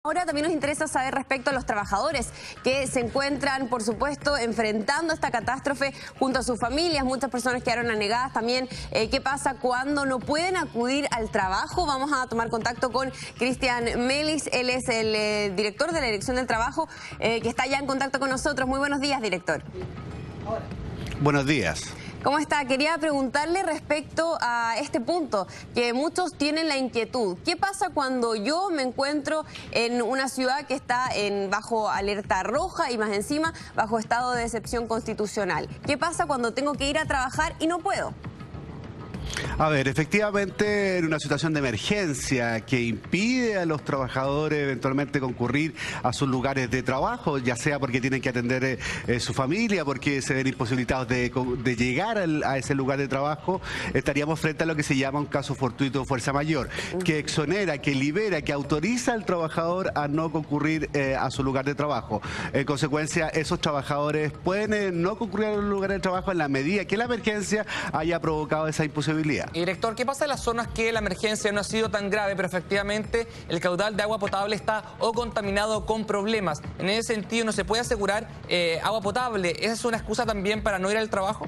Ahora también nos interesa saber respecto a los trabajadores que se encuentran, por supuesto, enfrentando esta catástrofe junto a sus familias. Muchas personas quedaron anegadas también. ¿Qué pasa cuando no pueden acudir al trabajo? Vamos a tomar contacto con Cristian Melis. Él es el director de la Dirección del Trabajo, que está ya en contacto con nosotros. Muy buenos días, director. Buenos días. ¿Cómo está? Quería preguntarle respecto a este punto, que muchos tienen la inquietud. ¿Qué pasa cuando yo me encuentro en una ciudad que está bajo alerta roja y más encima bajo estado de excepción constitucional? ¿Qué pasa cuando tengo que ir a trabajar y no puedo? A ver, efectivamente, en una situación de emergencia que impide a los trabajadores eventualmente concurrir a sus lugares de trabajo, ya sea porque tienen que atender su familia, porque se ven imposibilitados de llegar a ese lugar de trabajo, estaríamos frente a lo que se llama un caso fortuito o fuerza mayor, que exonera, que libera, que autoriza al trabajador a no concurrir a su lugar de trabajo. En consecuencia, esos trabajadores pueden no concurrir a los lugares de trabajo en la medida que la emergencia haya provocado esa imposibilidad. Director, ¿qué pasa en las zonas que la emergencia no ha sido tan grave, pero efectivamente el caudal de agua potable está o contaminado con problemas? En ese sentido, ¿no se puede asegurar agua potable? ¿Esa es una excusa también para no ir al trabajo?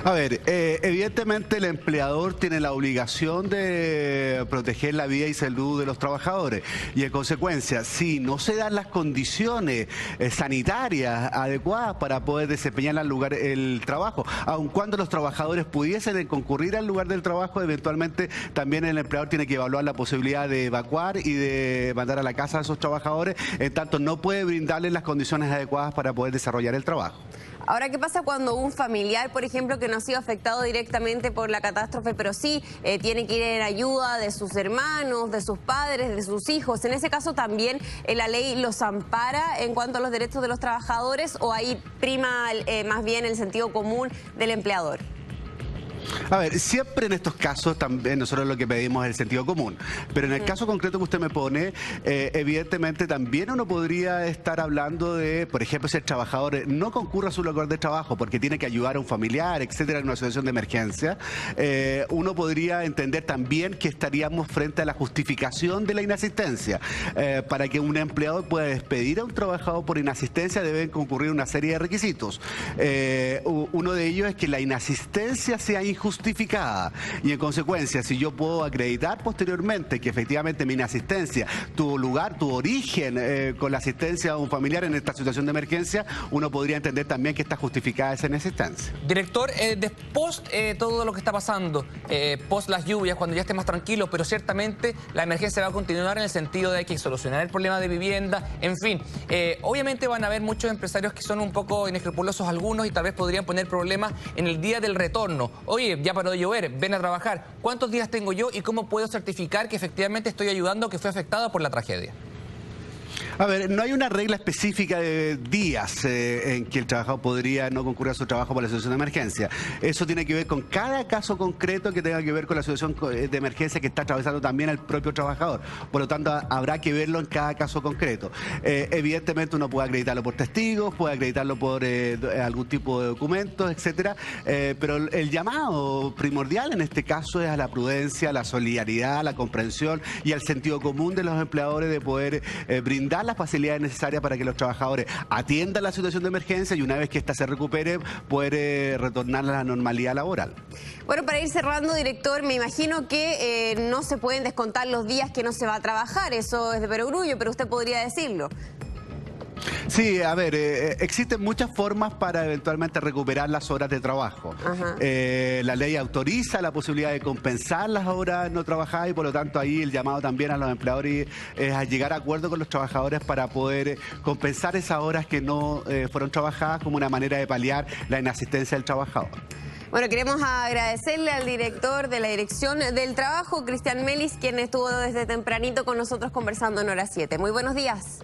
A ver, evidentemente el empleador tiene la obligación de proteger la vida y salud de los trabajadores y en consecuencia, si no se dan las condiciones sanitarias adecuadas para poder desempeñar el trabajo, aun cuando los trabajadores pudiesen concurrir al lugar del trabajo, eventualmente también el empleador tiene que evaluar la posibilidad de evacuar y de mandar a la casa a esos trabajadores, en tanto no puede brindarles las condiciones adecuadas para poder desarrollar el trabajo. Ahora, ¿qué pasa cuando un familiar, por ejemplo, que no ha sido afectado directamente por la catástrofe, pero sí tiene que ir en ayuda de sus hermanos, de sus padres, de sus hijos? En ese caso también la ley los ampara en cuanto a los derechos de los trabajadores, ¿o ahí prima más bien el sentido común del empleador? A ver, siempre en estos casos también nosotros lo que pedimos es el sentido común, pero en el caso concreto que usted me pone, evidentemente también uno podría estar hablando de, por ejemplo, si el trabajador no concurre a su lugar de trabajo porque tiene que ayudar a un familiar, etcétera, en una situación de emergencia, uno podría entender también que estaríamos frente a la justificación de la inasistencia. Para que un empleador pueda despedir a un trabajador por inasistencia deben concurrir una serie de requisitos. Uno de ellos es que la inasistencia sea injustificada y en consecuencia, si yo puedo acreditar posteriormente que efectivamente mi inasistencia tuvo lugar, tuvo origen con la asistencia a un familiar en esta situación de emergencia, uno podría entender también que está justificada esa inasistencia. Director, después todo lo que está pasando, post las lluvias, cuando ya esté más tranquilo, pero ciertamente la emergencia va a continuar en el sentido de que hay que solucionar el problema de vivienda, en fin. Obviamente van a haber muchos empresarios que son un poco inescrupulosos algunos y tal vez podrían poner problemas en el día del retorno. Oye, ya paró de llover, ven a trabajar. ¿Cuántos días tengo yo y cómo puedo certificar que efectivamente estoy ayudando, que fue afectado por la tragedia? A ver, no hay una regla específica de días en que el trabajador podría no concurrir a su trabajo por la situación de emergencia. Eso tiene que ver con cada caso concreto que tenga que ver con la situación de emergencia que está atravesando también el propio trabajador. Por lo tanto, habrá que verlo en cada caso concreto. Evidentemente uno puede acreditarlo por testigos, puede acreditarlo por algún tipo de documentos, etcétera, pero el llamado primordial en este caso es a la prudencia, a la solidaridad, a la comprensión y al sentido común de los empleadores de poder brindar las facilidades necesarias para que los trabajadores atiendan la situación de emergencia y una vez que ésta se recupere, poder retornar a la normalidad laboral. Bueno, para ir cerrando, director, me imagino que no se pueden descontar los días que no se va a trabajar, eso es de perogrullo, pero usted podría decirlo. Sí, a ver, existen muchas formas para eventualmente recuperar las horas de trabajo. La ley autoriza la posibilidad de compensar las horas no trabajadas y por lo tanto ahí el llamado también a los empleadores es a llegar a acuerdo con los trabajadores para poder compensar esas horas que no fueron trabajadas como una manera de paliar la inasistencia del trabajador. Bueno, queremos agradecerle al director de la Dirección del Trabajo, Cristian Melis, quien estuvo desde tempranito con nosotros conversando en Hora 7. Muy buenos días.